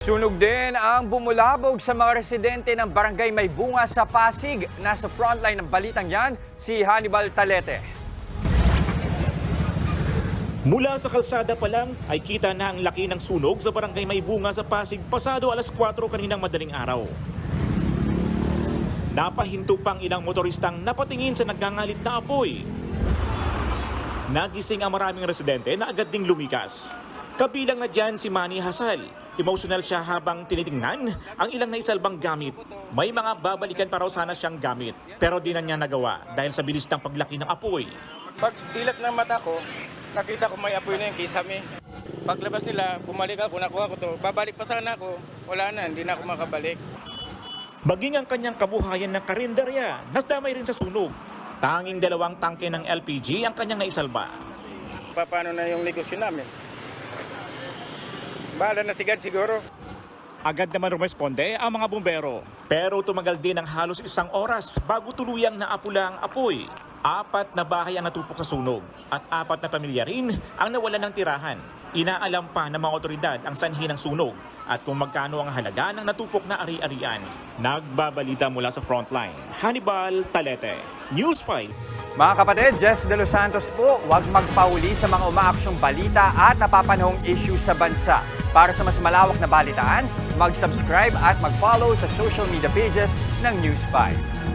Sunog din ang bumulabog sa mga residente ng barangay May Bunga sa Pasig. Nasa frontline ng balitang yan, si Hannibal Talete. Mula sa kalsada pa lang ay kita na ang laki ng sunog sa barangay May Bunga sa Pasig pasado alas 4 kaninang madaling araw. Napahinto pang ilang motoristang napatingin sa nagngangalit na apoy. Nagising ang maraming residente na agad ding lumikas. Kabilang na dyan si Manny Hasal. Emotional siya habang tinitingnan ang ilang naisalbang gamit. May mga babalikan pa raw sana siyang gamit, pero di na niya nagawa dahil sa bilis ng paglaki ng apoy. Pag dilat ng mata ko, nakita ko may apoy na yung kisame. Paglabas nila, bumalik ako, nakuha ko to. Babalik pa sana ako, wala na, hindi na ako makabalik. Maging ang kanyang kabuhayan ng karinderya, nasdamay rin sa sunog. Tanging 2 tangke ng LPG ang kanyang naisalba. Paano na yung negosyo namin? Bahala na si God siguro. Agad naman rumesponde ang mga bumbero. Pero tumagal din ng halos 1 oras bago tuluyang naapula ang apoy. 4 na bahay ang natupok sa sunog at 4 na pamilya rin ang nawalan ng tirahan. Inaalam pa ng mga otoridad ang sanhi ng sunog at kung magkano ang halaga ng natupok na ari-arian. Nagbabalita mula sa frontline, Hannibal Talete, News 5. Mga kapatid, Jess De Los Santos po, huwag magpauli sa mga umaaksyong balita at napapanahong issue sa bansa. Para sa mas malawak na balitaan, mag-subscribe at mag-follow sa social media pages ng News 5.